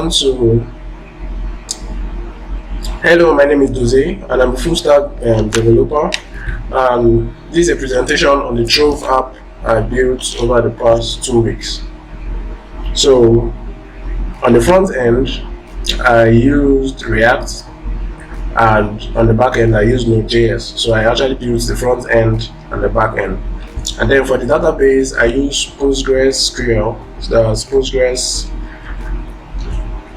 So, hello, my name is Doze, and I'm a full stack developer. And this is a presentation on the Trove app I built over the past 2 weeks. So, on the front end, I used React, and on the back end, I used Node.js. So, I actually built the front end and the back end. And then for the database, I use PostgreSQL. So that's Postgres.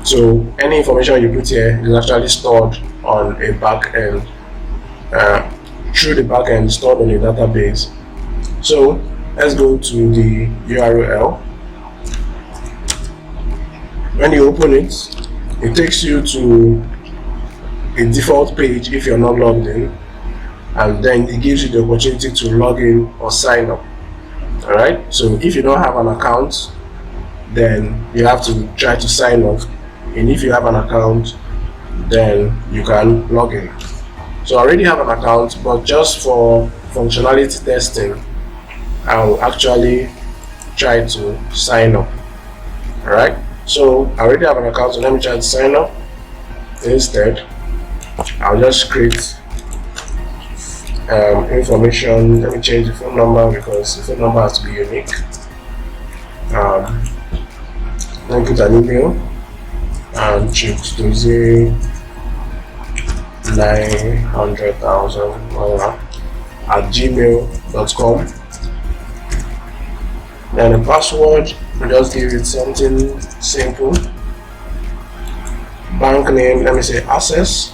So any information you put here is actually stored on a back end, through the back end, stored on a database. So let's go to the URL. When you open it, it takes you to a default page if you're not logged in, and then it gives you the opportunity to log in or sign up. Alright, so if you don't have an account, then you have to try to sign up, and if you have an account, then you can log in. So I already have an account, but just for functionality testing, I'll actually try to sign up. Alright, so I already have an account, so let me try to sign up. Instead, I'll just create information. Let me change the phone number because the phone number has to be unique. Let me put an email and choose to say 900,000 at gmail.com. Then the password, we just give it something simple. Bank name, let me say Access.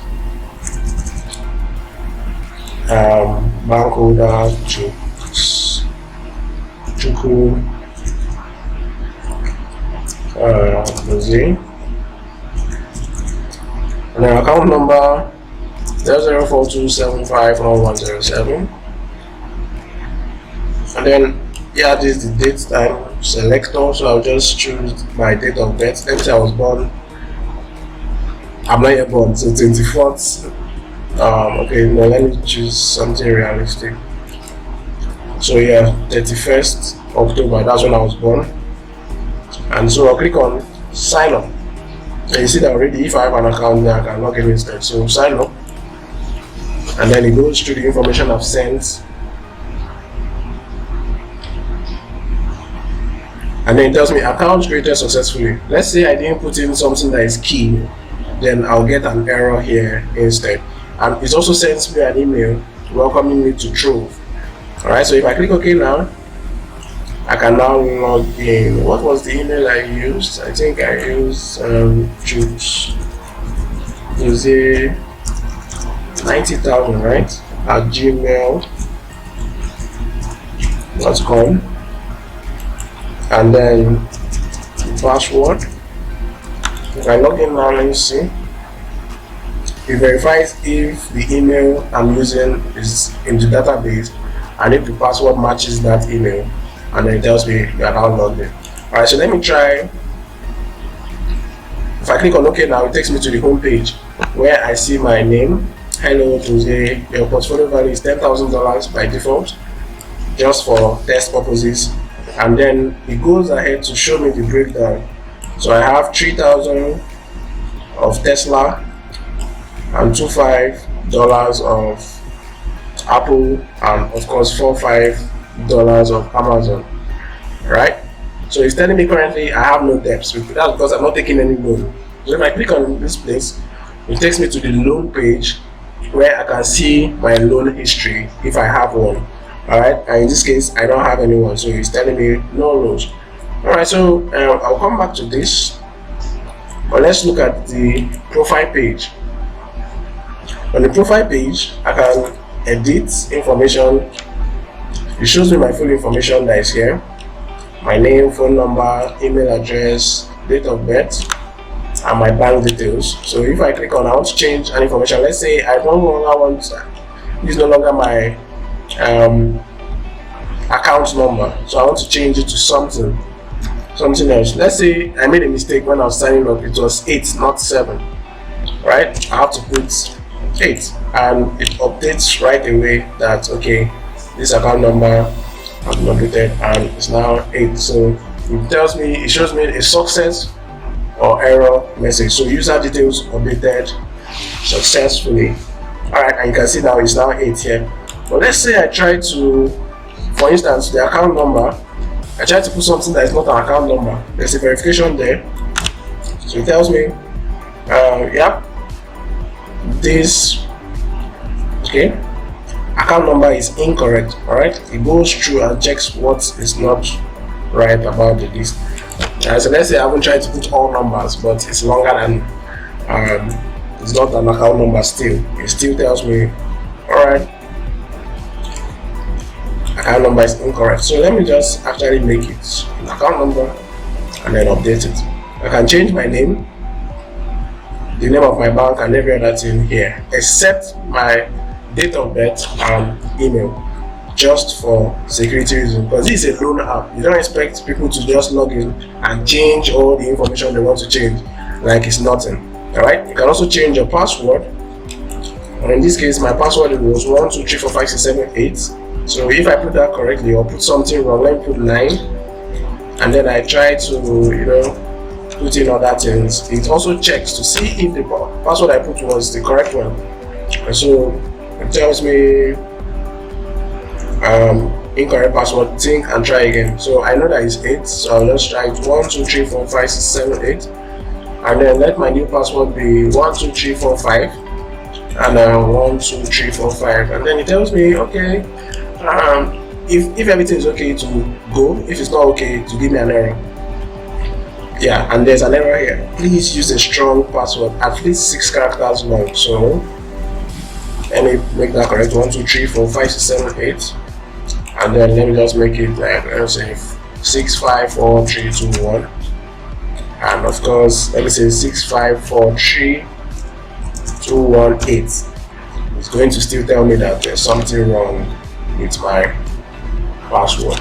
Bank holder Chuku Doze. And then account number 0042751107. And then yeah, this is the date time selector, so I'll just choose my date of birth. Let's say I was born, I'm not yet born, so 24th. Okay, now let me choose something realistic. So yeah, 31st October, that's when I was born. And so I'll click on sign up. And you see that already, if I have an account there, I can log in instead. So sign up, and then it goes through the information I've sent, and then it tells me account created successfully. Let's say I didn't put in something that is key, then I'll get an error here instead. And it also sends me an email welcoming me to Trove. Alright, so if I click OK now, I can now log in. What was the email I used? I think I used Doze 90,000, right? At gmail.com. And then the password. If I log in now, let me see. It verifies if the email I'm using is in the database and if the password matches that email, and then it tells me you are now logged in. Alright, so let me try. If I click on OK now, it takes me to the home page where I see my name. Hello Doze, your portfolio value is $10,000 by default, just for test purposes. And then it goes ahead to show me the breakdown. So I have 3,000 of Tesla and $25 of Apple, and of course $45 of Amazon. Right? So it's telling me currently I have no debts. That's because I'm not taking any loan. So if I click on this place, it takes me to the loan page where I can see my loan history if I have one. Alright, and in this case I don't have anyone, so it's telling me no loans. Alright, so I'll come back to this, but let's look at the profile page. On the profile page, I can edit information. It shows me my full information that is here: my name, phone number, email address, date of birth, and my bank details. So if I click on I want to change an information, let's say I no longer want, this is no longer my account number, so I want to change it to something else. Let's say I made a mistake when I was signing up, it was 8 not 7, right? I have to put 8, and it updates right away that okay, this account number has been updated and it's now 8. So it tells me, it shows me a success or error message. So user details updated successfully. Alright, and you can see now it's now 8 here. But let's say I try to, for instance, the account number, I try to put something that is not an account number. There's a verification there. So it tells me, yeah, this, okay, account number is incorrect. Alright, it goes through and checks what is not right about the list. So let's say I haven't tried to put all numbers, but it's longer than, it's not an account number still. It still tells me, alright, account number is incorrect. So let me just actually make it an account number and then update it. I can change my name, the name of my bank, and every other thing here, except my date of birth and email, just for security reasons, because this is a loan app. You don't expect people to just log in and change all the information they want to change like it's nothing. Alright, you can also change your password, and in this case my password was 1234567 So if I put that correctly or put something wrong, let me put 9, and then I try to put in other things, it also checks to see if the password I put was the correct one. And so it tells me incorrect password, think and try again. So I know that it's 8, so I'll just try it 1234567 and then let my new password be 12345 and 12345, and then it tells me, okay, if everything is okay to go. If it's not okay, to give me an error. Yeah, and there's an error here. Please use a strong password, at least 6 characters long. So let me make that correct, 1234567 and then let me just make it like, let's say 654321, and of course let me say 6543218. It's going to still tell me that there's something wrong with my password.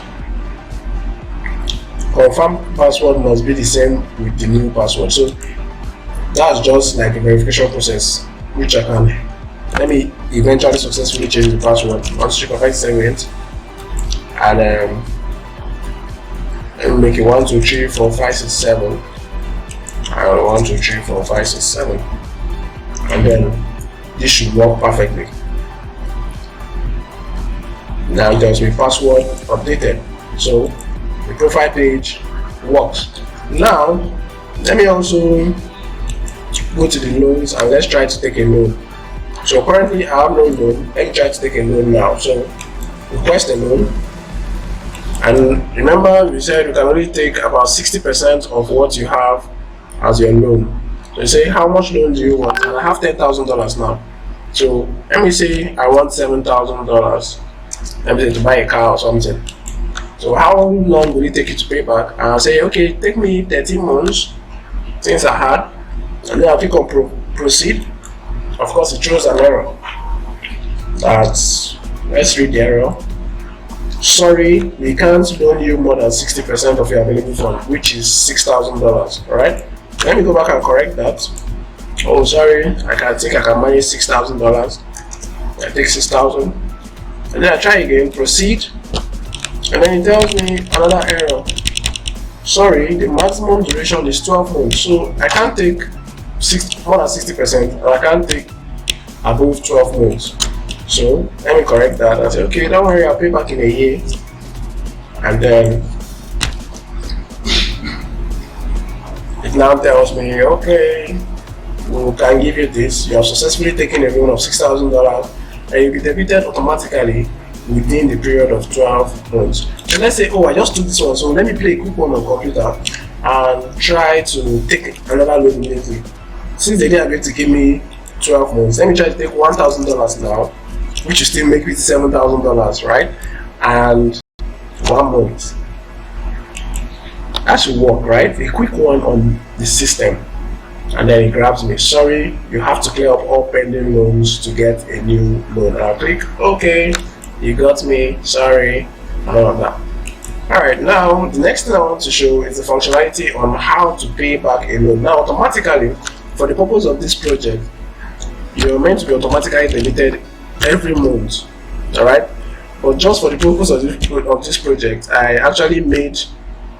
Confirm password must be the same with the new password. So that's just like a verification process, which I can, let me eventually successfully change the password 1234567 and let me make it 1234567 and 1234567, and then this should work perfectly. Now it tells me password updated, so the profile page works. Now let me also go to the loans and let's try to take a loan. So currently I have no loan. Let me try to take a loan now. So request a loan, and remember we said you can only take about 60% of what you have as your loan. So you say, how much loan do you want? And I have $10,000 now. So let me say I want $7,000. Let me say to buy a car or something. So how long will it take you to pay back? And I'll say, okay, take me 13 months since I had, and then I'll click on proceed. Of course it throws an error. Let's read the error. Sorry, we can't loan you more than 60% of your available fund, which is $6,000. Alright, let me go back and correct that. Oh, sorry, I can manage $6,000. I take 6,000, and then I try again, proceed, and then it tells me another error. Sorry, the maximum duration is 12 months, so I can't take more than 60%, and I can't take above 12 months. So let me correct that. I say, okay, don't worry, I'll pay back in a year, and then it now tells me, okay, we can give you this. You have successfully taken a loan of $6,000, and you'll be debited automatically within the period of 12 months. So let's say, oh, I just took this one, so let me play a quick one on computer and try to take another loan immediately. Since they didn't agree to give me 12 months, let me try to take $1,000 now, which will still make it $7,000, right? And 1 month. That should work, right? A quick one on the system, and then it grabs me. Sorry, you have to clear up all pending loans to get a new loan. And I'll click okay, you got me, sorry, and all of that. Alright, now the next thing I want to show is the functionality on how to pay back a loan. Now automatically, for the purpose of this project, you're meant to be automatically debited every month. Alright, but just for the purpose of this project, I actually made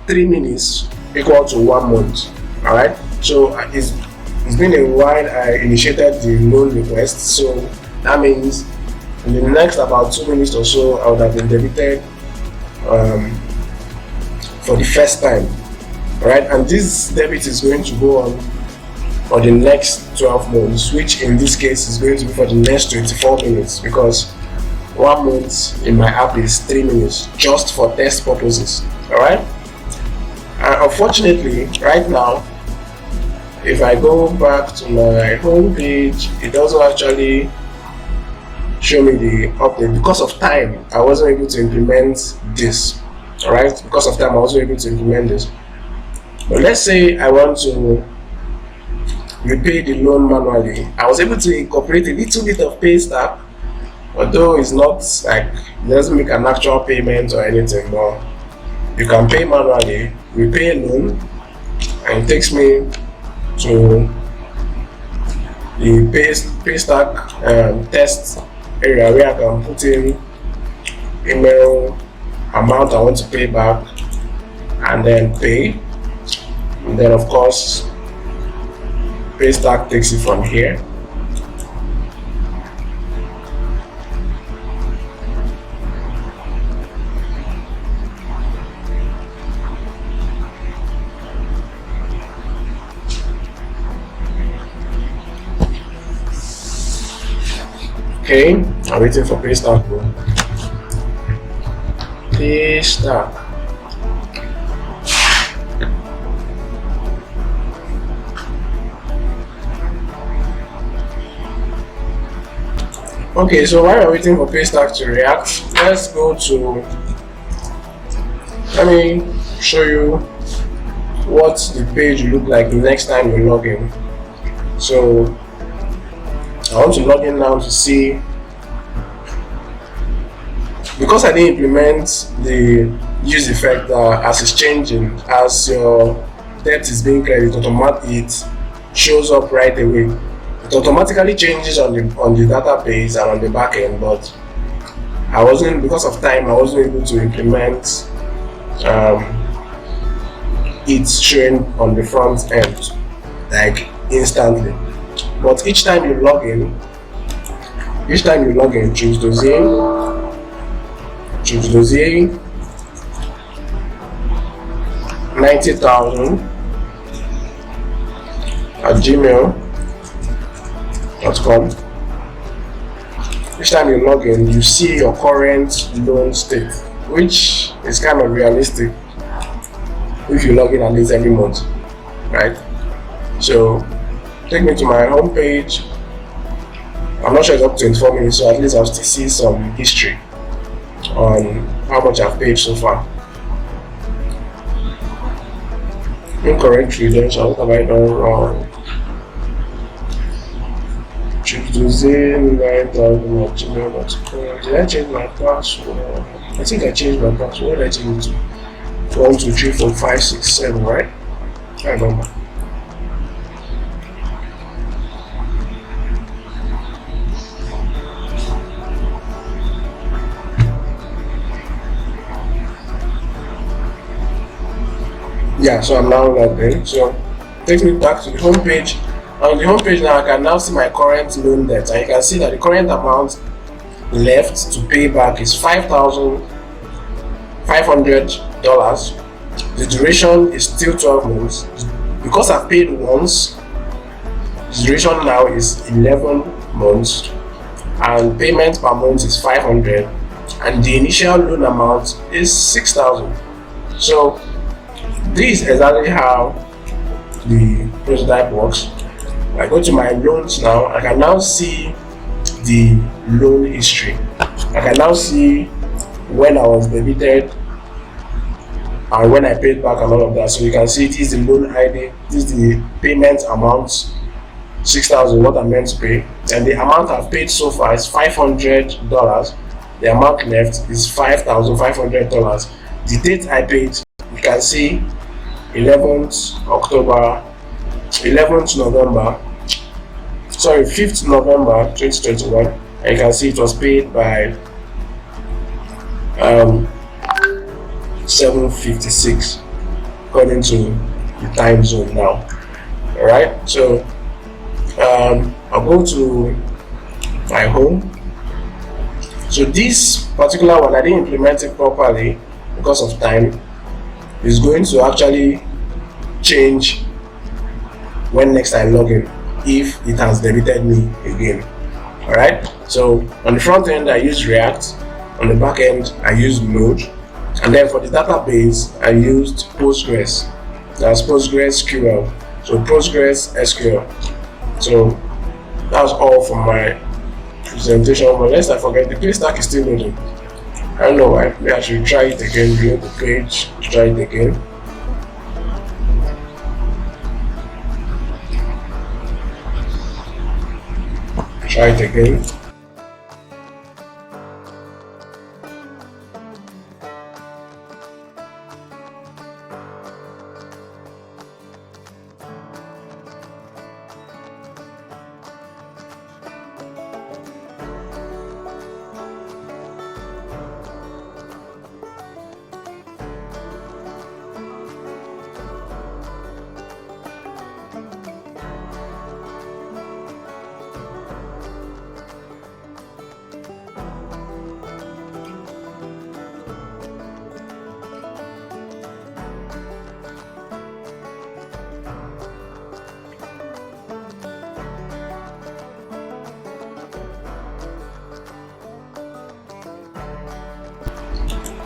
3 minutes equal to 1 month. Alright, So it's been a while I initiated the loan request, so that means in the next about 2 minutes or so I would have been debited for the first time, right? And this debit is going to go on for the next 12 months, which in this case is going to be for the next 24 minutes, because 1 month in my app is 3 minutes just for test purposes. All right. Unfortunately, right now, if I go back to my home page, it doesn't actually show me the update because of time. I wasn't able to implement this. All right, because of time, I wasn't able to implement this. But let's say I want to repay the loan manually. I was able to incorporate a little bit of pay stack, although it's not like it doesn't make an actual payment or anything. But you can pay manually, repay a loan, and it takes me to the pay stack test area where I can put in email, amount I want to pay back, and then pay. And then of course pay stack takes it from here. Okay, I'm waiting for pay stack. Pay stack. Okay, so while we're waiting for pay stack to react, let's go to, let me show you what the page will look like the next time you log in. So I want to log in now to see, because I didn't implement the use effect as it's changing, as your debt is being credited, it shows up right away. It automatically changes on the database and on the back end, but I wasn't, because of time, I wasn't able to implement it showing on the front end like instantly. But each time you log in, choose dossier 90,000 at gmail.com. Each time you log in, you see your current loan state, which is kind of realistic if you log in at least every month, right? So take me to my home page. I'm not sure it's up to 24 minutes, so at least I'll still see some history on how much I've paid so far. Incorrect credentials, what have I done wrong? Did I change my password? I think I changed my password. What did I change it to? 1, 2, 3, 4, 5, 6, 7, right? I remember. Yeah, so I'm now logged in. So takes me back to the home page. On the home page now, I can now see my current loan debt, and you can see that the current amount left to pay back is $5,500. The duration is still 12 months. Because I've paid once, the duration now is 11 months, and payment per month is 500, and the initial loan amount is 6,000. So this is exactly how the prototype works. I go to my loans now. I can now see the loan history. I can now see when I was debited and when I paid back and all of that. So you can see this is the loan ID, this is the payment amount, 6,000, what I meant to pay, and the amount I've paid so far is $500. The amount left is $5,500. The date I paid, you can see 5th November 2021, and you can see it was paid by 7:56 according to the time zone now. All right, so I'll go to my home. So this particular one, I didn't implement it properly because of time. It's going to actually change when next I log in if it has deleted me again. All right, so on the front end I use React, on the back end I use Node, and then for the database I used Postgres. That's PostgreSQL. So Postgres SQL. So that's all for my presentation. But lest I forget, the page stack is still loading. I don't know why. Maybe I should try it again. Reload the page. Try it again. Try it again.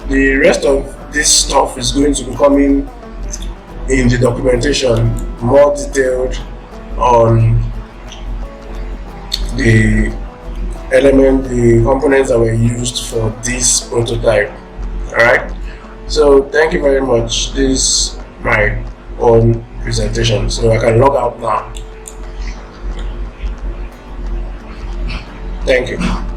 The rest of this stuff is going to be coming in the documentation, more detailed on the the components that were used for this prototype. Alright, so thank you very much. This is my own presentation, so I can log out now. Thank you.